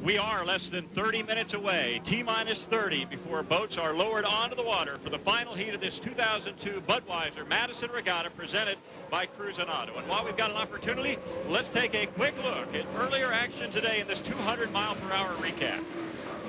We are less than 30 minutes away, T-minus 30, before boats are lowered onto the water for the final heat of this 2002 Budweiser Madison Regatta presented by Cruise and Auto. And while we've got an opportunity, let's take a quick look at earlier action today in this 200-mile-per-hour recap.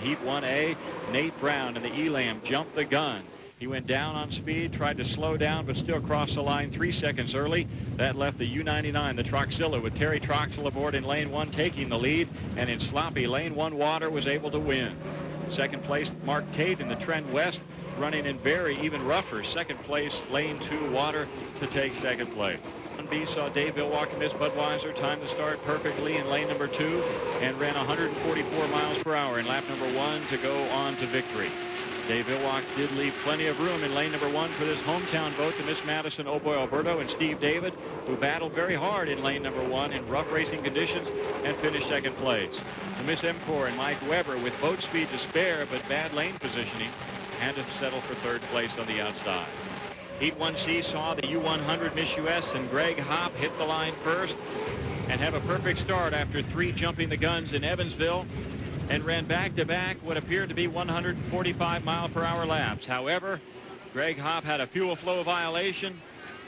Heat 1A, Nate Brown in the Elam jumped the gun. He went down on speed, tried to slow down, but still crossed the line 3 seconds early. That left the U-99, the Troxilla, with Terry Troxel aboard in lane 1, taking the lead. And in sloppy lane 1 water, was able to win. Second place, Mark Tate in the Trend West, running in very even rougher. Second place, lane 2 water, to take second place. 1B saw Dave Villwalk in this Budweiser time the start perfectly in lane number 2 and ran 144 miles per hour in lap number 1 to go on to victory. Dave Villwalk did leave plenty of room in lane number 1 for this hometown boat, the Miss Madison Oh Boy Alberto, and Steve David, who battled very hard in lane number 1 in rough racing conditions and finished second place. The Miss M-Corps and Mike Weber, with boat speed to spare but bad lane positioning, had to settle for third place on the outside. Heat 1C saw the U100 Miss US and Greg Hopp hit the line first and have a perfect start after 3 jumping the guns in Evansville, and ran back-to-back what appeared to be 145-mile-per-hour laps. However, Greg Hopp had a fuel flow violation.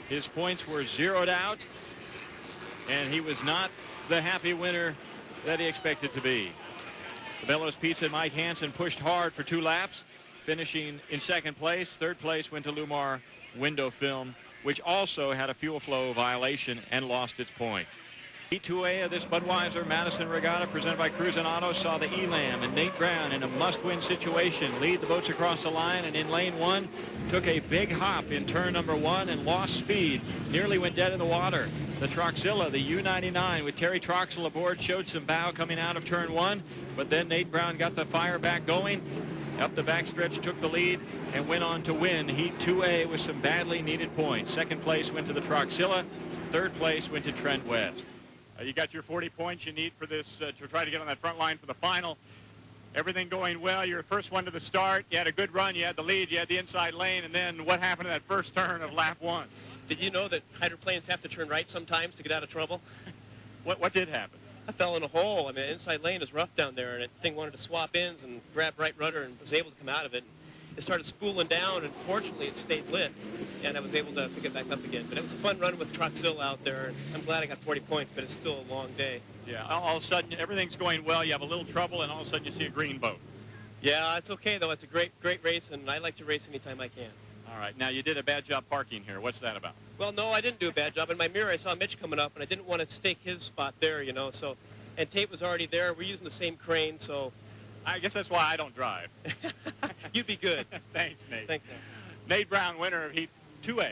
His points were zeroed out, and he was not the happy winner that he expected to be. The Bellows Pizza and Mike Hansen pushed hard for 2 laps, finishing in second place. Third place went to Lumar Window Film, which also had a fuel flow violation and lost its points. Heat 2A of this Budweiser Madison Regatta presented by Cruise and Auto saw the Elam and Nate Brown in a must-win situation lead the boats across the line, and in lane 1 took a big hop in turn number 1 and lost speed, nearly went dead in the water. The Troxilla, the U-99 with Terry Troxel aboard, showed some bow coming out of turn 1, but then Nate Brown got the fire back going, up the backstretch, took the lead, and went on to win Heat 2A with some badly needed points. Second place went to the Troxilla. Third place went to Trent West. You got your 40 points you need for this to try to get on that front line for the final. Everything going well. You're first one to the start. You had a good run. You had the lead. You had the inside lane. And then what happened in that first turn of lap 1? Did you know that hydroplanes have to turn right sometimes to get out of trouble? What did happen? I fell in a hole. I mean, the inside lane is rough down there, and that thing wanted to swap ends and grab right rudder and was able to come out of it. It started spooling down, and fortunately it stayed lit, and I was able to pick it back up again. But it was a fun run with Troxilla out there, and I'm glad I got 40 points, but it's still a long day. Yeah, all of a sudden everything's going well. You have a little trouble, and all of a sudden you see a green boat. Yeah, it's okay, though. It's a great race, and I like to race anytime I can. All right. Now, you did a bad job parking here. What's that about? Well, no, I didn't do a bad job. In my mirror, I saw Mitch coming up, and I didn't want to stake his spot there, you know. So, and Tate was already there. We're using the same crane, so... I guess that's why I don't drive. You'd be good. Thanks, Nate. Thank you. Nate Brown, winner of Heat 2A.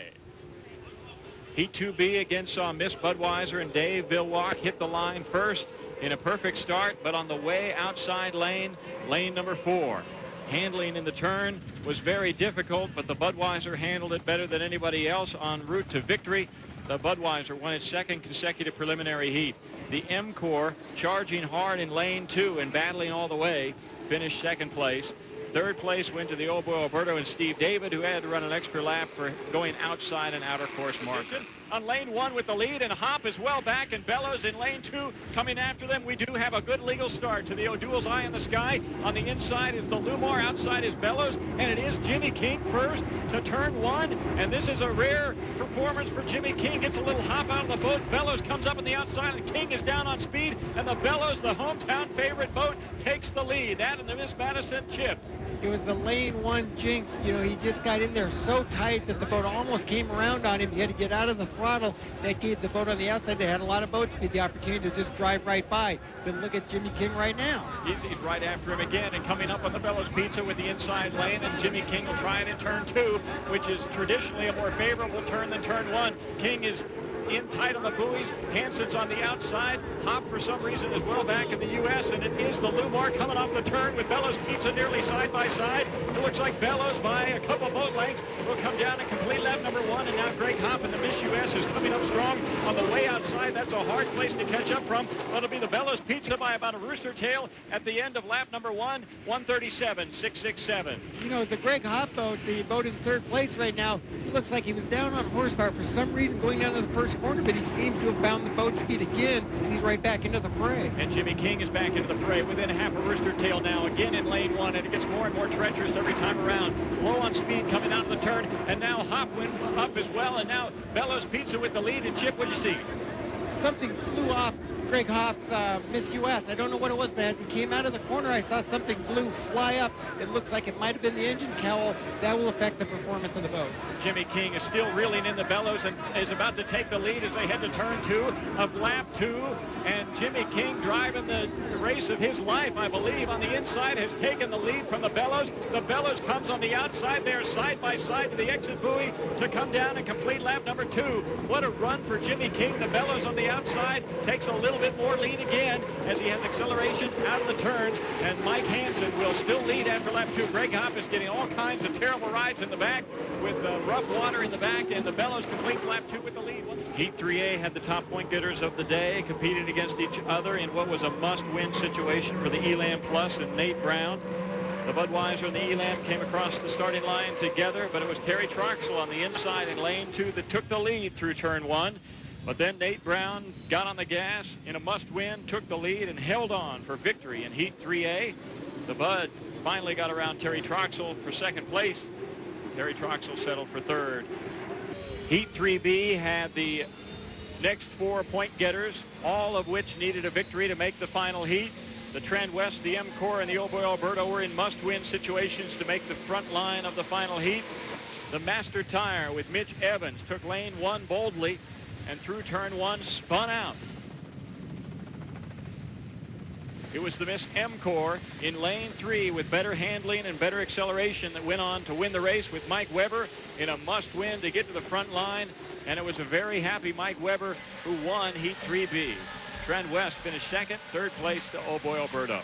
Heat 2B again saw Miss Budweiser and Dave Villwalk hit the line first in a perfect start, but on the way outside lane, lane number 4. Handling in the turn was very difficult, but the Budweiser handled it better than anybody else en route to victory. The Budweiser won its second consecutive preliminary heat. The M-Corps, charging hard in lane 2 and battling all the way, finished second place. Third place went to the Oh Boy Alberto and Steve David, who had to run an extra lap for going outside an outer course marker. On lane 1 with the lead, and Hopp is well back, and Bellows in lane 2 coming after them. We do have a good legal start to the O'Doul's Eye in the Sky. On the inside is the Lumar, outside is Bellows, and it is Jimmy King first to turn 1, and this is a rare performance for Jimmy King. Gets a little hop out of the boat. Bellows comes up on the outside, and King is down on speed, and the Bellows, the hometown favorite boat, takes the lead. That and the Miss Madison chip. It was the lane 1 jinx. You know, he just got in there so tight that the boat almost came around on him. He had to get out of the throttle. That gave the boat on the outside. They had a lot of boat speed, the opportunity to just drive right by. But look at Jimmy King right now. He's right after him again and coming up on the Bellows Pizza with the inside lane, and Jimmy King will try it in turn 2, which is traditionally a more favorable turn than turn 1. King is in tight on the buoys. Hansen's on the outside. Hopp, for some reason, is well back in the U.S., and it is the Lumar coming off the turn with Bellows Pizza nearly side by side. It looks like Bellows, by a couple boat lengths, will come down and complete lap number 1, and now Greg Hopp in the Miss U.S. is coming up strong on the way outside. That's a hard place to catch up from. It'll be the Bellows Pizza by about a rooster tail at the end of lap number 1, 137.667. You know, the Greg Hopp boat, the boat in third place right now, it looks like he was down on horsepower for some reason going down to the first corner, but he seems to have found the boat speed again, and he's right back into the fray. And Jimmy King is back into the fray within a half a rooster tail now, again in lane 1, and it gets more and more treacherous every time around. Low on speed coming out of the turn, and now Hop went up as well, and now Bellows Pizza with the lead. And Chip, what did you see? Something flew off Greg Hopp's Miss US. I don't know what it was, but as he came out of the corner, I saw something blue fly up. It looks like it might have been the engine cowl. That will affect the performance of the boat. Jimmy King is still reeling in the bellows and is about to take the lead as they head to turn 2 of lap 2. And Jimmy King, driving the race of his life, I believe, on the inside, has taken the lead from the bellows. The bellows comes on the outside there, side by side to the exit buoy to come down and complete lap number 2. What a run for Jimmy King. The bellows on the outside takes a little bit more lead again as he has acceleration out of the turns, and Mike Hansen will still lead after lap 2. Greg Hopp is getting all kinds of terrible rides in the back with rough water in the back, and the bellows completes lap 2 with the lead. Heat 3A had the top point getters of the day competing against each other in what was a must-win situation for the Elam Plus and Nate Brown. The Budweiser and the Elam came across the starting line together, but it was Terry Troxell on the inside in lane 2 that took the lead through turn 1. But then Nate Brown got on the gas in a must-win, took the lead, and held on for victory in Heat 3A. The Bud finally got around Terry Troxell for second place. Terry Troxell settled for third. Heat 3B had the next 4 point getters, all of which needed a victory to make the final heat. The Trend West, the M-Corps, and the Oh Boy Alberto were in must-win situations to make the front line of the final heat. The Master Tire with Mitch Evans took lane 1 boldly, and through turn 1 spun out. It was the Miss M-Corps in lane 3 with better handling and better acceleration that went on to win the race with Mike Weber in a must-win to get to the front line. And it was a very happy Mike Weber who won Heat 3B. Trend West finished second, third place to Oh Boy Alberto.